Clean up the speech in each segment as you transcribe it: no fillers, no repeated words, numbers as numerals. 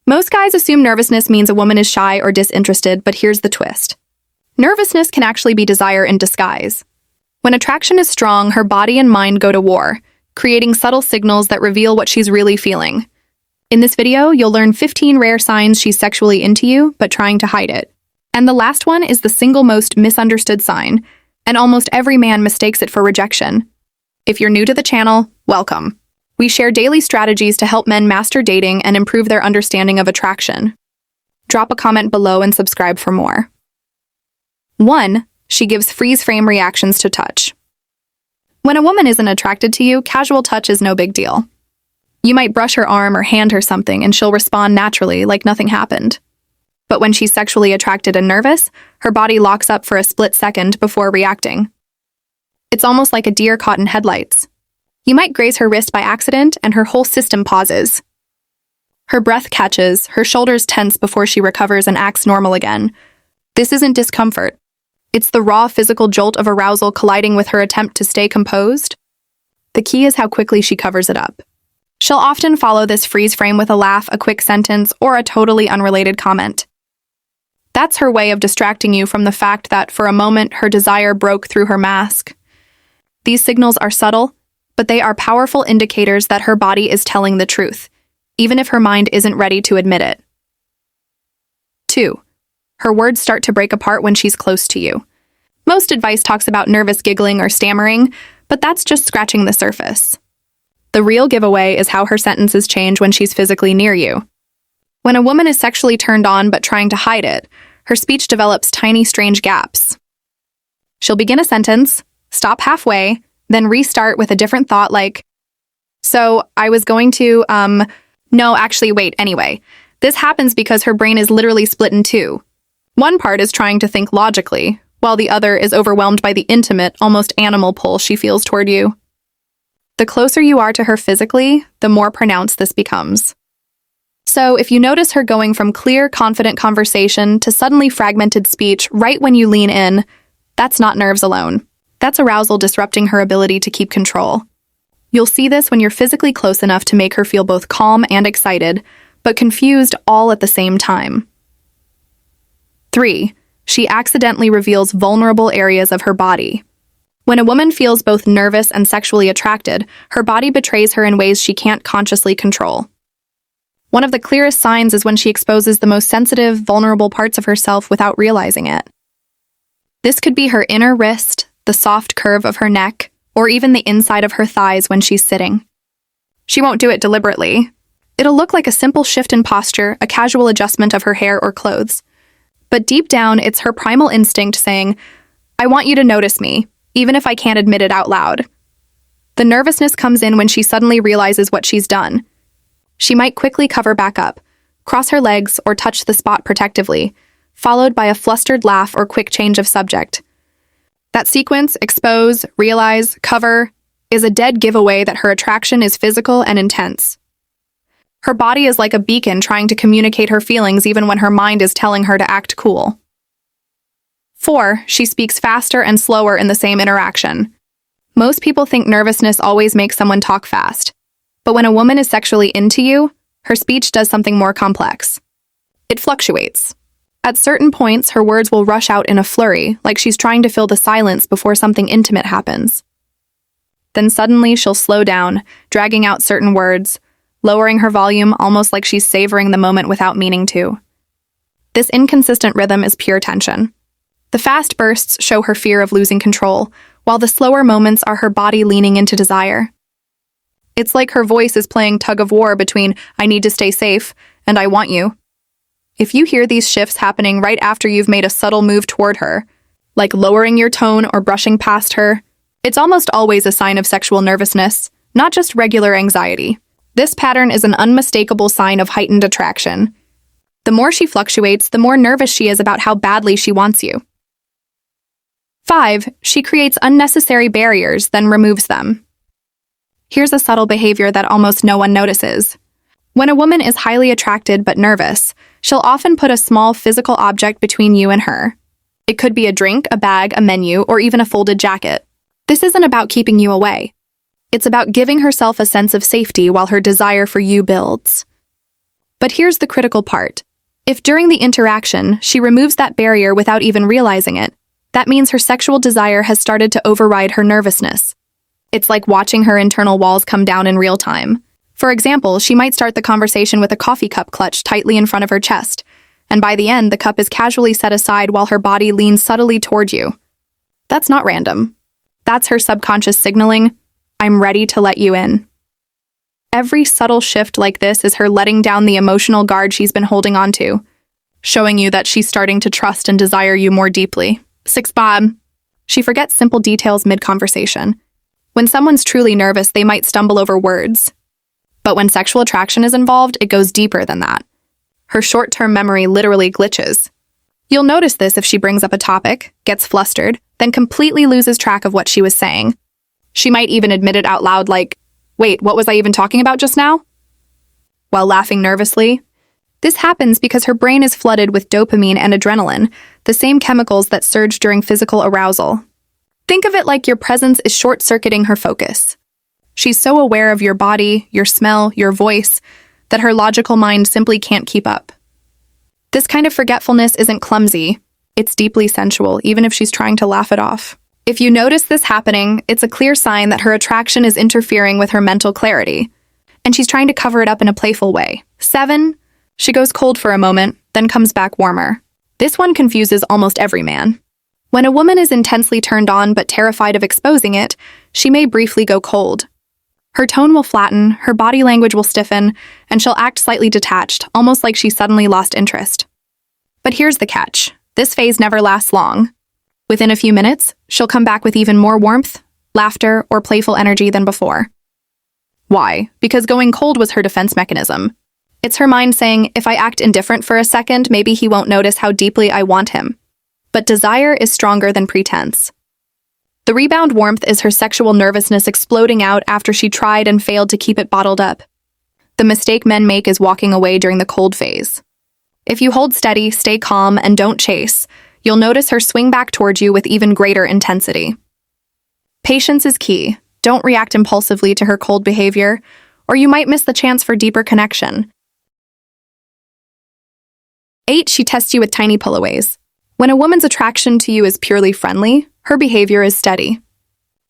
Most guys assume nervousness means a woman is shy or disinterested, but here's the twist. Nervousness can actually be desire in disguise. When attraction is strong, her body and mind go to war, creating subtle signals that reveal what she's really feeling. In this video, you'll learn 15 rare signs she's sexually into you, but trying to hide it. And the last one is the single most misunderstood sign, and almost every man mistakes it for rejection. If you're new to the channel, welcome. We share daily strategies to help men master dating and improve their understanding of attraction. Drop a comment below and subscribe for more. 1. She gives freeze-frame reactions to touch. When a woman isn't attracted to you, casual touch is no big deal. You might brush her arm or hand her something and she'll respond naturally, like nothing happened. But when she's sexually attracted and nervous, her body locks up for a split second before reacting. It's almost like a deer caught in headlights. You might graze her wrist by accident and her whole system pauses. Her breath catches, her shoulders tense before she recovers and acts normal again. This isn't discomfort. It's the raw physical jolt of arousal colliding with her attempt to stay composed. The key is how quickly she covers it up. She'll often follow this freeze frame with a laugh, a quick sentence, or a totally unrelated comment. That's her way of distracting you from the fact that for a moment her desire broke through her mask. These signals are subtle, but they are powerful indicators that her body is telling the truth, even if her mind isn't ready to admit it. 2. Her words start to break apart when she's close to you. Most advice talks about nervous giggling or stammering, but that's just scratching the surface. The real giveaway is how her sentences change when she's physically near you. When a woman is sexually turned on but trying to hide it, her speech develops tiny, strange gaps. She'll begin a sentence, stop halfway, then restart with a different thought like, so I was going to, no, actually, wait, anyway. This happens because her brain is literally split in two. One part is trying to think logically, while the other is overwhelmed by the intimate, almost animal pull she feels toward you. The closer you are to her physically, the more pronounced this becomes. So if you notice her going from clear, confident conversation to suddenly fragmented speech right when you lean in, that's not nerves alone. That's arousal disrupting her ability to keep control. You'll see this when you're physically close enough to make her feel both calm and excited, but confused all at the same time. 3. She accidentally reveals vulnerable areas of her body. When a woman feels both nervous and sexually attracted, her body betrays her in ways she can't consciously control. One of the clearest signs is when she exposes the most sensitive, vulnerable parts of herself without realizing it. This could be her inner wrist, the soft curve of her neck, or even the inside of her thighs when she's sitting. She won't do it deliberately. It'll look like a simple shift in posture, a casual adjustment of her hair or clothes. But deep down, it's her primal instinct saying, I want you to notice me, even if I can't admit it out loud. The nervousness comes in when she suddenly realizes what she's done. She might quickly cover back up, cross her legs, or touch the spot protectively, followed by a flustered laugh or quick change of subject. That sequence, expose, realize, cover, is a dead giveaway that her attraction is physical and intense. Her body is like a beacon trying to communicate her feelings even when her mind is telling her to act cool. 4. She speaks faster and slower in the same interaction. Most people think nervousness always makes someone talk fast, but when a woman is sexually into you, her speech does something more complex. It fluctuates. At certain points, her words will rush out in a flurry, like she's trying to fill the silence before something intimate happens. Then suddenly, she'll slow down, dragging out certain words, lowering her volume almost like she's savoring the moment without meaning to. This inconsistent rhythm is pure tension. The fast bursts show her fear of losing control, while the slower moments are her body leaning into desire. It's like her voice is playing tug-of-war between I need to stay safe and I want you. If you hear these shifts happening right after you've made a subtle move toward her, like lowering your tone or brushing past her, it's almost always a sign of sexual nervousness, not just regular anxiety. This pattern is an unmistakable sign of heightened attraction. The more she fluctuates, the more nervous she is about how badly she wants you. 5. She creates unnecessary barriers, then removes them. Here's a subtle behavior that almost no one notices. When a woman is highly attracted but nervous, she'll often put a small physical object between you and her. It could be a drink, a bag, a menu, or even a folded jacket. This isn't about keeping you away. It's about giving herself a sense of safety while her desire for you builds. But here's the critical part. If during the interaction, she removes that barrier without even realizing it, that means her sexual desire has started to override her nervousness. It's like watching her internal walls come down in real time. For example, she might start the conversation with a coffee cup clutched tightly in front of her chest, and by the end, the cup is casually set aside while her body leans subtly toward you. That's not random. That's her subconscious signaling, "I'm ready to let you in." Every subtle shift like this is her letting down the emotional guard she's been holding onto, showing you that she's starting to trust and desire you more deeply. 6 Bob. She forgets simple details mid-conversation. When someone's truly nervous, they might stumble over words. But when sexual attraction is involved, it goes deeper than that. Her short-term memory literally glitches. You'll notice this if she brings up a topic, gets flustered, then completely loses track of what she was saying. She might even admit it out loud like, "Wait, what was I even talking about just now?" While laughing nervously. This happens because her brain is flooded with dopamine and adrenaline, the same chemicals that surge during physical arousal. Think of it like your presence is short-circuiting her focus. She's so aware of your body, your smell, your voice, that her logical mind simply can't keep up. This kind of forgetfulness isn't clumsy. It's deeply sensual, even if she's trying to laugh it off. If you notice this happening, it's a clear sign that her attraction is interfering with her mental clarity, and she's trying to cover it up in a playful way. 7. She goes cold for a moment, then comes back warmer. This one confuses almost every man. When a woman is intensely turned on but terrified of exposing it, she may briefly go cold. Her tone will flatten, her body language will stiffen, and she'll act slightly detached, almost like she suddenly lost interest. But here's the catch. This phase never lasts long. Within a few minutes, she'll come back with even more warmth, laughter, or playful energy than before. Why? Because going cold was her defense mechanism. It's her mind saying, if I act indifferent for a second, maybe he won't notice how deeply I want him. But desire is stronger than pretense. The rebound warmth is her sexual nervousness exploding out after she tried and failed to keep it bottled up. The mistake men make is walking away during the cold phase. If you hold steady, stay calm, and don't chase, you'll notice her swing back towards you with even greater intensity. Patience is key. Don't react impulsively to her cold behavior, or you might miss the chance for deeper connection. 8. She tests you with tiny pullaways. When a woman's attraction to you is purely friendly, her behavior is steady.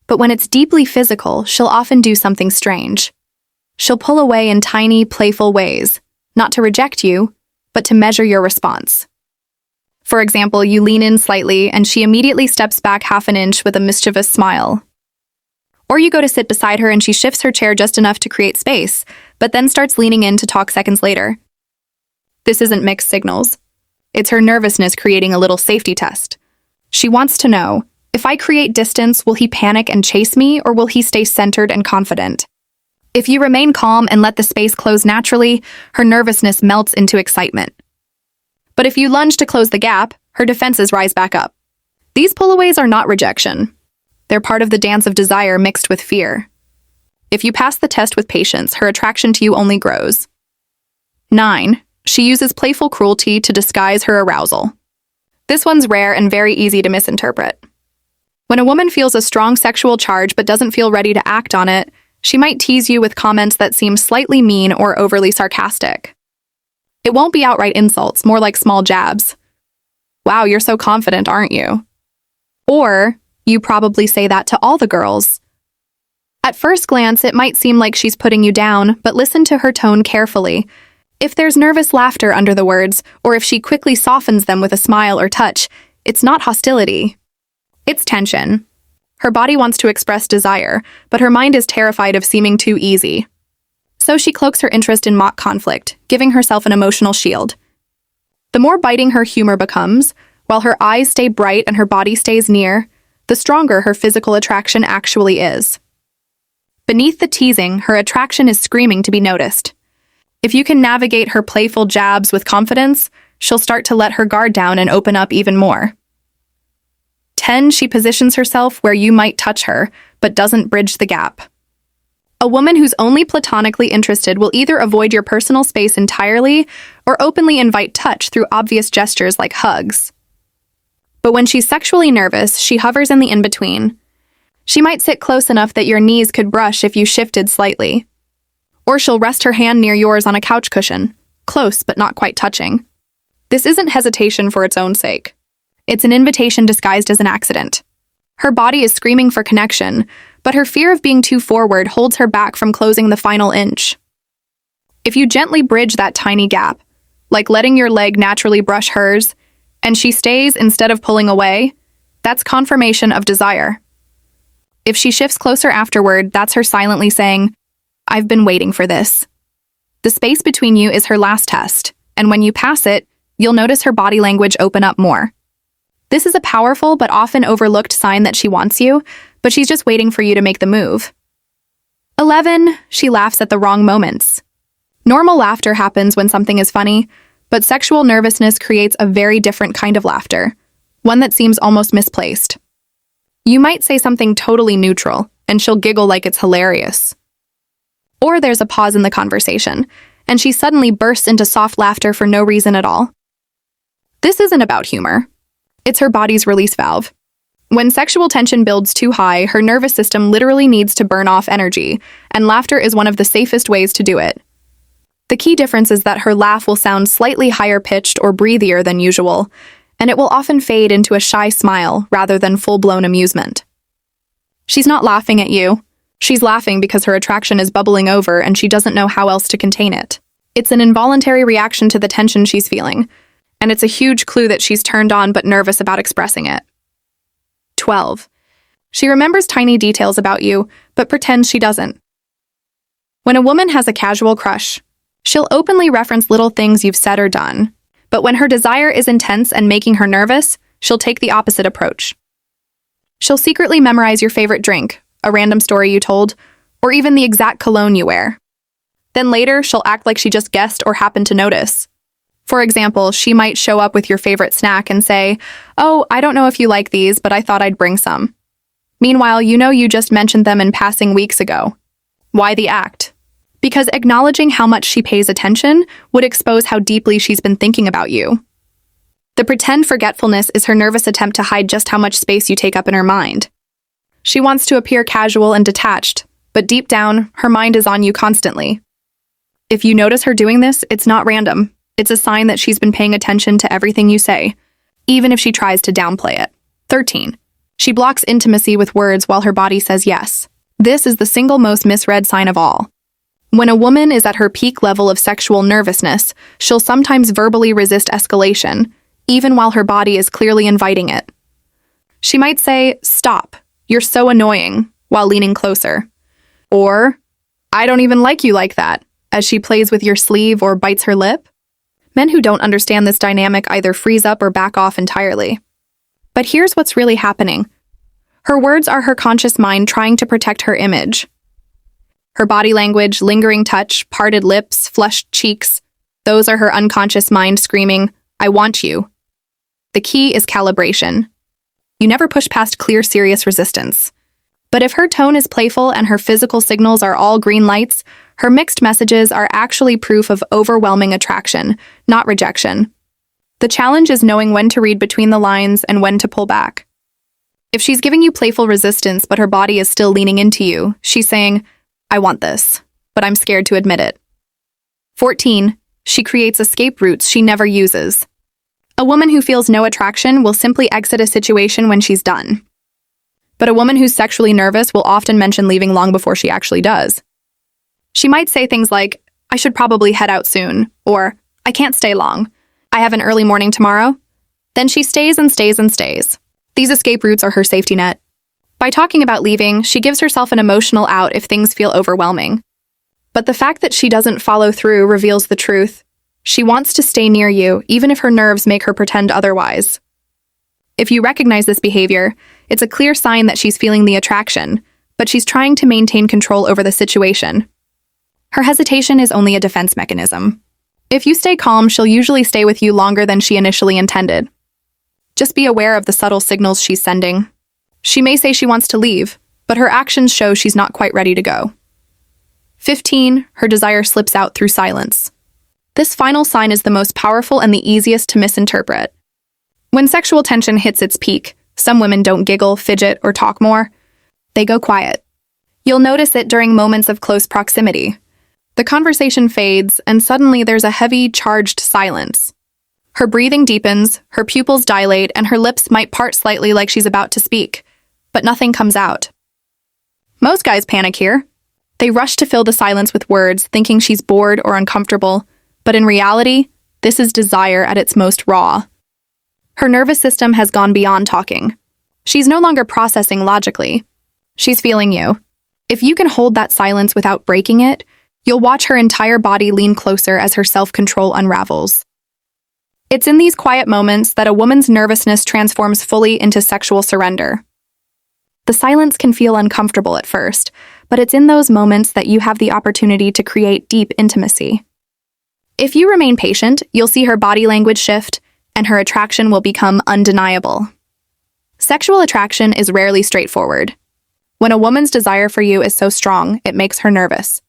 But when it's deeply physical, she'll often do something strange. She'll pull away in tiny, playful ways, not to reject you, but to measure your response. For example, you lean in slightly and she immediately steps back half an inch with a mischievous smile. Or you go to sit beside her and she shifts her chair just enough to create space, but then starts leaning in to talk seconds later. This isn't mixed signals. It's her nervousness creating a little safety test. She wants to know, if I create distance, will he panic and chase me, or will he stay centered and confident? If you remain calm and let the space close naturally, her nervousness melts into excitement. But if you lunge to close the gap, her defenses rise back up. These pullaways are not rejection. They're part of the dance of desire mixed with fear. If you pass the test with patience, her attraction to you only grows. 9. She uses playful cruelty to disguise her arousal. This one's rare and very easy to misinterpret. When a woman feels a strong sexual charge but doesn't feel ready to act on it, she might tease you with comments that seem slightly mean or overly sarcastic. It won't be outright insults, more like small jabs. "Wow, you're so confident, aren't you?" Or, "You probably say that to all the girls." At first glance, it might seem like she's putting you down, but listen to her tone carefully. If there's nervous laughter under the words, or if she quickly softens them with a smile or touch, it's not hostility. It's tension. Her body wants to express desire, but her mind is terrified of seeming too easy. So she cloaks her interest in mock conflict, giving herself an emotional shield. The more biting her humor becomes, while her eyes stay bright and her body stays near, the stronger her physical attraction actually is. Beneath the teasing, her attraction is screaming to be noticed. If you can navigate her playful jabs with confidence, she'll start to let her guard down and open up even more. 10. She positions herself where you might touch her, but doesn't bridge the gap. A woman who's only platonically interested will either avoid your personal space entirely or openly invite touch through obvious gestures like hugs. But when she's sexually nervous, she hovers in the in-between. She might sit close enough that your knees could brush if you shifted slightly. Or she'll rest her hand near yours on a couch cushion, close but not quite touching. This isn't hesitation for its own sake. It's an invitation disguised as an accident. Her body is screaming for connection, but her fear of being too forward holds her back from closing the final inch. If you gently bridge that tiny gap, like letting your leg naturally brush hers, and she stays instead of pulling away, that's confirmation of desire. If she shifts closer afterward, that's her silently saying, "I've been waiting for this." The space between you is her last test, and when you pass it, you'll notice her body language open up more. This is a powerful but often overlooked sign that she wants you, but she's just waiting for you to make the move. 11. She laughs at the wrong moments. Normal laughter happens when something is funny, but sexual nervousness creates a very different kind of laughter, one that seems almost misplaced. You might say something totally neutral, and she'll giggle like it's hilarious. Or there's a pause in the conversation, and she suddenly bursts into soft laughter for no reason at all. This isn't about humor. It's her body's release valve. When sexual tension builds too high, her nervous system literally needs to burn off energy, and laughter is one of the safest ways to do it. The key difference is that her laugh will sound slightly higher-pitched or breathier than usual, and it will often fade into a shy smile rather than full-blown amusement. She's not laughing at you. She's laughing because her attraction is bubbling over and she doesn't know how else to contain it. It's an involuntary reaction to the tension she's feeling, and it's a huge clue that she's turned on but nervous about expressing it. 12. She remembers tiny details about you, but pretends she doesn't. When a woman has a casual crush, she'll openly reference little things you've said or done, but when her desire is intense and making her nervous, she'll take the opposite approach. She'll secretly memorize your favorite drink, a random story you told, or even the exact cologne you wear. Then later, she'll act like she just guessed or happened to notice. For example, she might show up with your favorite snack and say, "Oh, I don't know if you like these, but I thought I'd bring some." Meanwhile, you know you just mentioned them in passing weeks ago. Why the act? Because acknowledging how much she pays attention would expose how deeply she's been thinking about you. The pretend forgetfulness is her nervous attempt to hide just how much space you take up in her mind. She wants to appear casual and detached, but deep down, her mind is on you constantly. If you notice her doing this, it's not random. It's a sign that she's been paying attention to everything you say, even if she tries to downplay it. 13. She blocks intimacy with words while her body says yes. This is the single most misread sign of all. When a woman is at her peak level of sexual nervousness, she'll sometimes verbally resist escalation, even while her body is clearly inviting it. She might say, "Stop, you're so annoying," while leaning closer. Or, "I don't even like you like that," as she plays with your sleeve or bites her lip. Men who don't understand this dynamic either freeze up or back off entirely. But here's what's really happening. Her words are her conscious mind trying to protect her image. Her body language, lingering touch, parted lips, flushed cheeks, those are her unconscious mind screaming, "I want you." The key is calibration. You never push past clear, serious resistance. But if her tone is playful and her physical signals are all green lights, her mixed messages are actually proof of overwhelming attraction, not rejection. The challenge is knowing when to read between the lines and when to pull back. If she's giving you playful resistance but her body is still leaning into you, she's saying, "I want this, but I'm scared to admit it." 14. She creates escape routes she never uses. A woman who feels no attraction will simply exit a situation when she's done. But a woman who's sexually nervous will often mention leaving long before she actually does. She might say things like, "I should probably head out soon," or "I can't stay long. I have an early morning tomorrow." Then she stays and stays and stays. These escape routes are her safety net. By talking about leaving, she gives herself an emotional out if things feel overwhelming. But the fact that she doesn't follow through reveals the truth. She wants to stay near you, even if her nerves make her pretend otherwise. If you recognize this behavior, it's a clear sign that she's feeling the attraction, but she's trying to maintain control over the situation. Her hesitation is only a defense mechanism. If you stay calm, she'll usually stay with you longer than she initially intended. Just be aware of the subtle signals she's sending. She may say she wants to leave, but her actions show she's not quite ready to go. 15. Her desire slips out through silence. This final sign is the most powerful and the easiest to misinterpret. When sexual tension hits its peak, some women don't giggle, fidget, or talk more. They go quiet. You'll notice it during moments of close proximity. The conversation fades, and suddenly there's a heavy, charged silence. Her breathing deepens, her pupils dilate, and her lips might part slightly like she's about to speak, but nothing comes out. Most guys panic here. They rush to fill the silence with words, thinking she's bored or uncomfortable, but in reality, this is desire at its most raw. Her nervous system has gone beyond talking. She's no longer processing logically. She's feeling you. If you can hold that silence without breaking it, you'll watch her entire body lean closer as her self-control unravels. It's in these quiet moments that a woman's nervousness transforms fully into sexual surrender. The silence can feel uncomfortable at first, but it's in those moments that you have the opportunity to create deep intimacy. If you remain patient, you'll see her body language shift, and her attraction will become undeniable. Sexual attraction is rarely straightforward. When a woman's desire for you is so strong, it makes her nervous.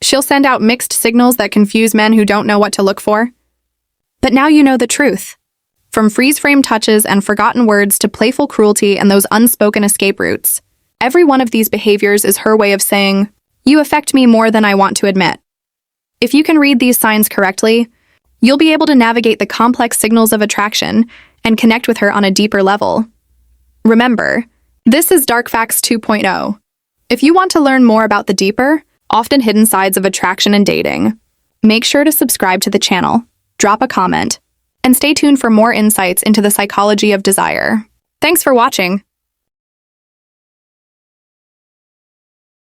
She'll send out mixed signals that confuse men who don't know what to look for. But now you know the truth. From freeze-frame touches and forgotten words to playful cruelty and those unspoken escape routes, every one of these behaviors is her way of saying, "You affect me more than I want to admit." If you can read these signs correctly, you'll be able to navigate the complex signals of attraction and connect with her on a deeper level. Remember, this is Dark Facts 2.0. If you want to learn more about the deeper, often hidden sides of attraction and dating, make sure to subscribe to the channel, drop a comment, and stay tuned for more insights into the psychology of desire. Thanks for watching.